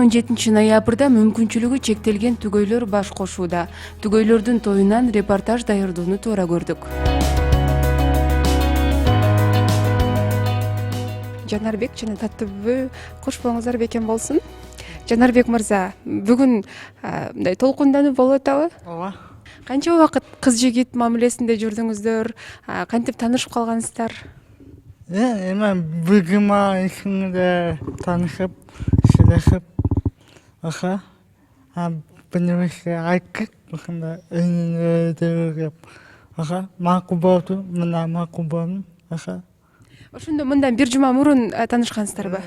17 ноябрда мүмкүнчүлүгү чектелген түгөйлөр баш кошууда. Түгөйлөрдүн тоюнан репортаж даярдоону туура көрдүк. Жанарбек жана Таттыбү кош болуңуздар бекем болсун. Жанарбек мырза, бүгүн мындай толкундануу болуп атабы? Ооба. Канча убакыт кыз жигит мамилесинде жүрдүңүздөр? Кантип таанышып калгансыздар? Эми бир жума ичинде таанышып, сүйлөшүп, ошо бири-бирибизге айттык, ошондо деп, ошо макул болду, мына макул болдум, ошо. Ошондо мындан бир жума мурун таанышкансыздарбы?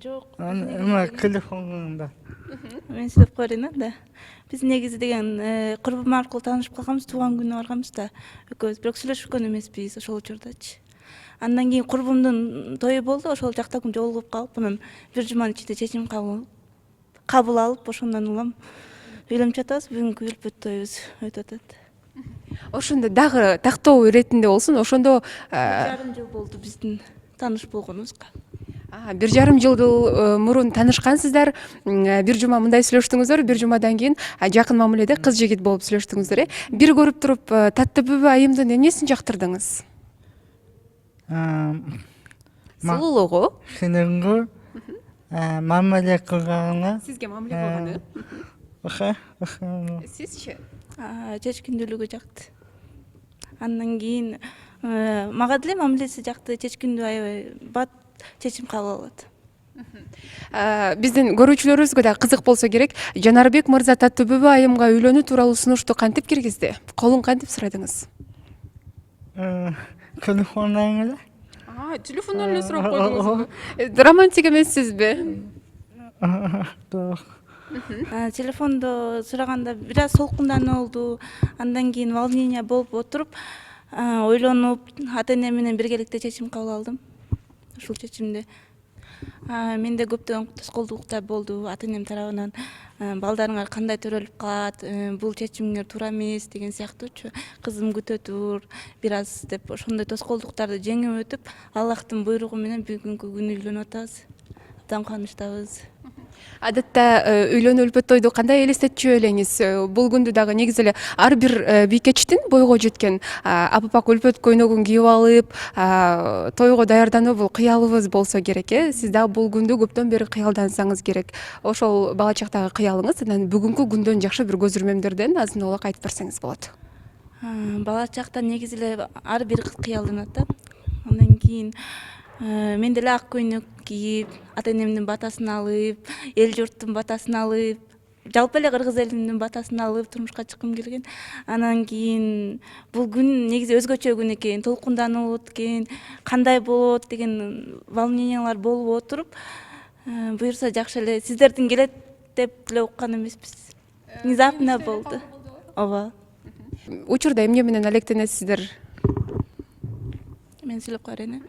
Жок. Эми телефондо. Мен сүйлөп коеюн да. Биз негизи деген курбум аркылуу таанышып калганбыз, тууган күнүнө барганбыз да. Экөөбүз бирок сүйлөшкөн эмеспиз ошол учурдачы. Андан кийин курбумдун тою болду, ошол жакта жолугуп калып, анан бир жуманын ичинде чечим кабыл алып, ошондон улам үйлөнүп жатабыз. Бүгүнкү үлпөт тоюбуз өтүп атат. Ошондо дагы тактоо иретинде болсун, ошондо 1,5 жыл болду биздин тааныш болгонубузга. 1,5 жыл мурун таанышкансыздар, бир жума мындай сүйлөштүңүздөр, бир жумадан кийин жакын мамиледе кыз жигит болуп сүйлөштүңүздөр, Бир көрүп туруп Таттыбү айымдын эмнесин жактырдыңыз? Сулуулугу? Синенгүү, мамиле кылганы. Сизге мамиле кылганы? Ошо. Сизчи? Чечкиндүүлүгү жакты. Андан кийин мага деле мамилеси жакты, чечкиндүү аябай бат чечим кабыл алат. Биздин көрүүчүлөрүбүзгө да кызык болсо керек. Жанарбек мырза Таттыбү айымга үйлөнүү тууралуу сунушту кантип киргизди? Колун кантип сурадыңыз? Телефондон эле. Телефондон эле сурап койдуңузбу? Романтик эмессизби? Телефондо сураганда бир аз солкундануу болду. Андан кийин волнение болуп отуруп, ойлонуп, ата-энем менен биргеликте чечим кабыл алдым. Ушул чечимди менде көптөгөн тоскоолдуктар болду ата-энем тарабынан. Балдарыңар кандай төрөлүп калат, бул чечимиңер туура эмес деген сыяктуучу. Кызым күтө тур, бир аз деп ошондой тоскоолдуктарды жеңип өтүп, Аллахтын буйругу менен бүгүнкү күнү үйлөнүп атабыз. Абдан кубанычтабыз. Адатта үйлөнүү үлпөт тойду кандай элестетчү элеңиз? Бул күндү дагы негизи эле ар бир бийкечтин бойго жеткен апапак үлпөт көйнөгүн кийип алып, тойго даярдануу бул кыялыбыз болсо керек, Сиз дагы бул күндү көптөн бери кыялдансаңыз керек. Ошол бала чактагы кыялыңыз анан бүгүнкү күндөн жакшы бир көзүрмөмдөрдөн азын улак айтып берсеңиз болот. Бала чакта негизи эле ар бир кыз кыялданат да. Андан кийин мен деле ак көйнөк кийип, ата-энемдин батасын алып, эл журттун батасын алып, жалпы эле кыргыз элинин батасын алып турмушка чыккым келген. Анан кийин бул күн негизи өзгөчө күн экен, толкундануу экен, кандай болот деген волнениялар болуп отуруп, буюрса жакшы эле сиздердин келет деп деле уккан эмеспиз. Внезапно болду. Ооба. Учурда эмне менен алектенесиздер? Мен сүйлөп коеюн.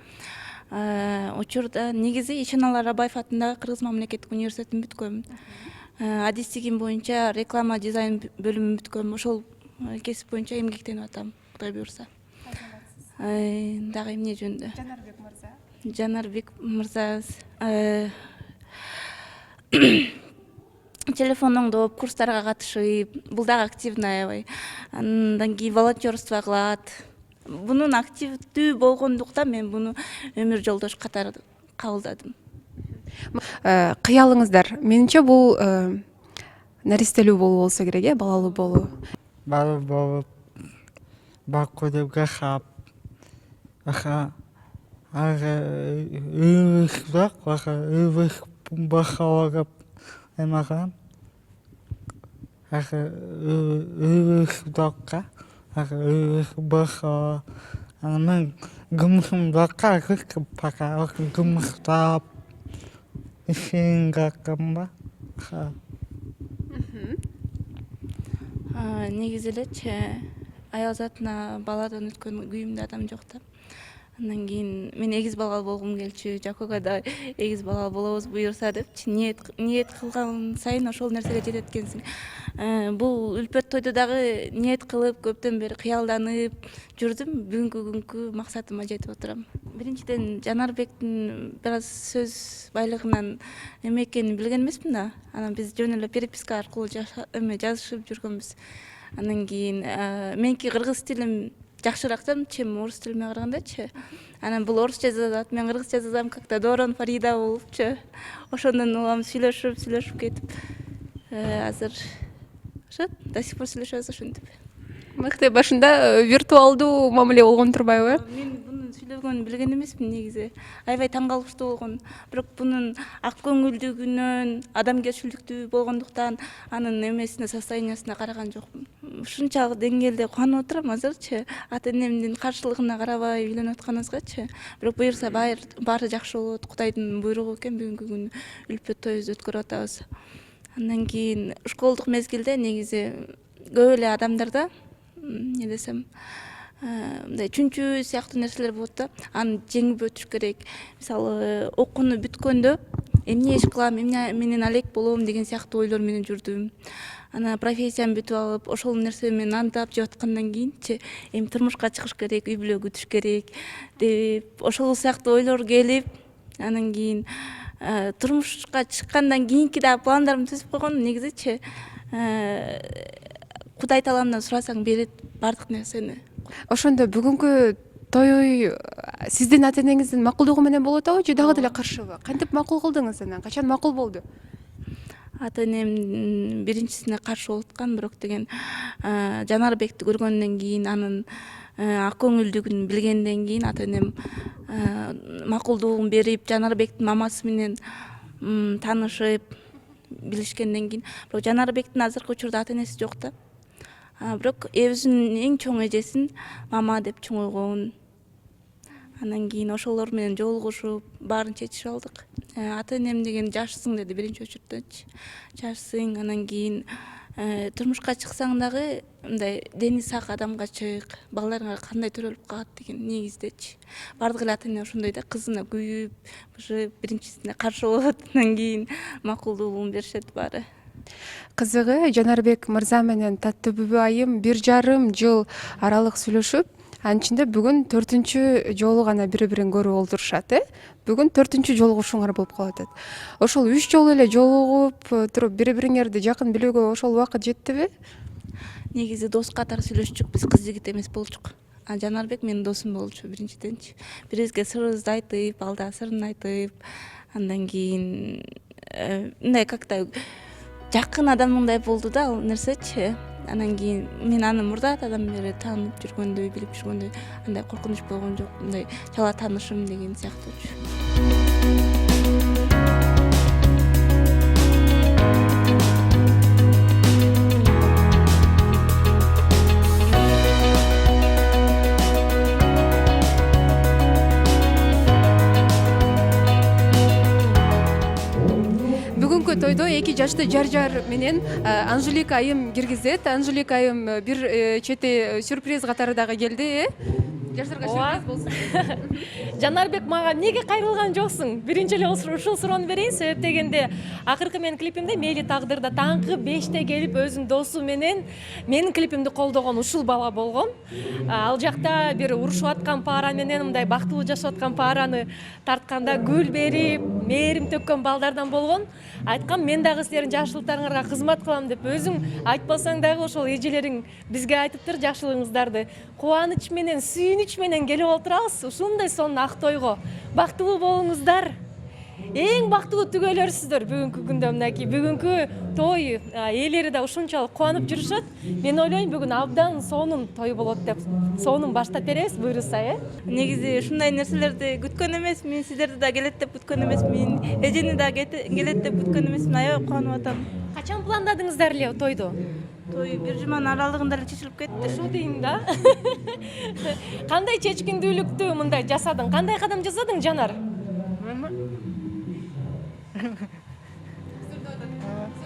Учурда негизи Ишеналы Рабаев атындагы Кыргыз мамлекеттик университетин бүткөнмүн. Адистигим боюнча реклама дизайн бөлүмүн бүткөнмүн. Ошол кесип боюнча эмгектенип атам, Кудай буюрса. Дагы эмне жөнүндө? Жанарбек мырза телефон оңдоп, курстарга катышып, бул дагы активный аябай. Андан кийин волонтерство кылат. Бунун активдүү болгондуктан мен буну өмүр жолдош катары кабылдадым. Кыялыңыздар, менимче бул наристелүү болуу болсо керек, балалуу болуу. Балалуу болуп, бакууду жашап, ошо үйүбүз жок, ошо үйүбүз башалып эмаган. Ошо үйүбүз жокка. Үйүбүз башалып, анан мен жумушум жокка чыктым, пока жумуштап, ишин жакканба. Негизи элечи аял затына баладан өткөн күйүмдүү адам жок да. Андан кийин мен эгиз балалуу болгум келчү, Жакуга да эгиз балалуу болобуз буюрса депчи ниет кылган сайын ошол нерсеге жетет экенсиң. Бул үлпөт тойду дагы ниет кылып көптөн бери кыялданып жүрдүм. Бүгүнкү күnkү максатыма жетип отурам. Биринчиден Жанарбектин бир аз сөз байлыгынан эме экенин билген эмесмин да. Анан биз жөн эле переписка аркылуу жазышып жүргөнбүз. Андан кийин меники кыргыз тилим жакшыраак да, чем орус тилиме карагандачы. Анан бул орусча жазат, мен кыргызча жазам, как-то Дорон Фарида болупчу. Ошондон улам сүйлөшүп кетип, азыр ошо до сих пор сүйлөшөбүз ошентип. Мыкты. Башында виртуалдуу мамиле болгон турбайбы? Мен бунун сүйлөгөнүн билген эмесмин негизи. Аябай таң калыштуу болгон. Бирок бунун ак көңүлдүгүнөн, адамгерчиликтүү болгондуктан анын эмесине, состояниясына караган жокмун. Ушунчалык деңгээлде кубанып отурам азырчы. Ата энемдин каршылыгына карабай үйлөнүп атканыбызгачы. Бирок буюрса баары жакшы болот. Кудайдын буйругу экен, бүгүнкү күнү үлпөт тоюбузду өткөрүп атабыз. Андан кийин школдук мезгилде негизи көп эле адамдарда не десем, мындай чүнчүү сыяктуу нерселер болот да. Аны жеңип өтүш керек. Мисалы, окууну бүткөндө эмне иш кылам, эмне менен алек болом деген сыяктуу ойлор менен жүрдүм. Ана профессиямды бүтүп алып, ошол нерсе менен андап жеп аткандан кийинчи эми турмушка чыгыш керек, үй бүлө күтүш керек деп ошол сыяктуу ойлор келип, анан кийин турмушка чыккандан кийинки да пландарымды түзүп койгон негизичи. Кудай Тааламдан сурасаң берет бардык нерсени. Ошондо бүгүнкү той сиздин ата энеңиздин макулдугу менен болуп атабы же дагы деле каршыбы? Кантип макул кылдыңыз анан? Качан макул болду? Ата энем биринчисине каршы болуп аткан, бирок деген Жанарбекти көргөндөн кийин, анын ак көңүлдүгүн билгенден кийин ата энем макулдугун берип, Жанарбектин мамасы менен таанышып билишкенден кийин, бирок Жанарбектин азыркы учурда ата энеси жок да. Бирок өзүнүн эң чоң эжесин мама деп чоңойгон. Андан кийин ошолор менен жолугушуп, баарын чечишип алдык. Ата энем деген жашсың деди биринчи очередтечи. Жашсың, анан кийин турмушка чыксаң дагы мындай дени сак адамга чык, балдарыңар кандай төрөлүп калат деген негиздечи. Бардык эле ата эне ошондой да, кызына күйүп, биринчисине каршы болот, андан кийин макулдугун беришет баары. Кызыгы, Жанарбек мырза менен Таттыбүбү айым 1,5 жыл аралык сүйлөшүп, анын ичинде бүгүн 4-чү жолу гана бири-бирин көрүп олтурушат. Бүгүн 4-чү жолугушууңар болуп калып атат. Ошол 3 жолу эле жолугуп туруп бири-бириңерди жакын билүүгө ошол убакыт жеттиби? Негизи дос катары сүйлөшчүк, биз кыз жигит эмес болчук. Жанарбек менин досум болчу биринчиденчи. Бирибизге сырыбызды айтып, ал да сырын айтып, андан кийин мындай как-то жакын адамыңдай болду да ал нерсечи. Анан кийин мен аны мурдатадан бери таанып жүргөндөй, билип жүргөндөй, андай коркунуч болгон жок, мындай чала таанышым деген сыяктуучу. Бүгүнкү тойдо 2 жашты жар менен Анжелика айым киргизет. Анжелика айым бир чети сюрприз катары дагы келди. Жаштарга сюрприз болсун. Жанарбек мага эмнеге кайрылган жоксуң? Биринчи эле ушул суроону берейин, себеп дегенде акыркы менин клипимде Мейли тагдырда таңкы 5те келип өзүнүн досу менен менин клипимди колдогон ушул бала болгон. Ал жакта бир урушуп аткан пара менен мындай бактылуу жашап аткан параны тартканда гүл берип, мээрим төккөн балдардан болгон. Айткам, мен дагы силердин жакшылыктарыңарга кызмат кылам деп, өзүң айтпасаң дагы ошол эжелериң бизге айтыптыр жакшылыгыңыздарды. Кубаныч менен, сүйүнүч менен келип отурабыз ушундай сонун ак тойго. Бактылуу болуңуздар. Эң бактылуу түгөлөрсүздөр бүгүнкү күндө. Мынакей бүгүнкү той ээлери да ушунчалык кубанып жүрүшөт. Мен ойлойм бүгүн абдан сонун той болот деп. Сонун баштап беребиз, буйруса, Негизи ушундай нерселерди күткөн эмесмин, сиздерди да келет деп күткөн эмесмин, эжени да келет деп күткөн эмесмин. Аябай кубанып атам. Качан пландадыңыздар эле тойду? Той бир жуманын аралыгында эле чечилип кетти. Ошо дейм да. Кандай чечкиндүүлүктү мындай жасадың? Кандай кадам жасадың, Жанар?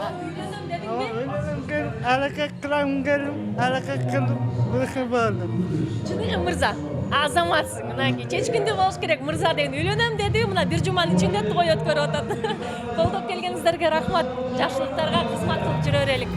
Үйлөнөм дедиңби? Öyle gel, hareket kılan gelim, hareket kılıp bırakıp Чыныгы мырза, азаматсың, мынакей чечкиндүү болуш керек. Мырза деген үйлөнөм деди, мына бир жуманын ичинде той өткөрүп атат. Колдоп келгениңиздерге рахмат. Жакшылыктарга кызмат кылып жүрө берелик.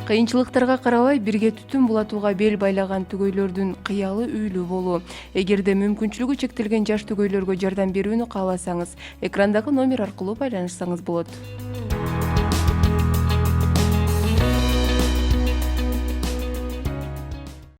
Кыйынчылыктарга карабай бирге түтүн булатууга бел байлаган түгөйлөрдүн кыялы үйлүү болуу. Эгерде мүмкүнчүлүгү чектелген жаш түгөйлөргө жардам берүүнү кааласаңыз, экрандагы номер аркылуу байланышсаңыз болот.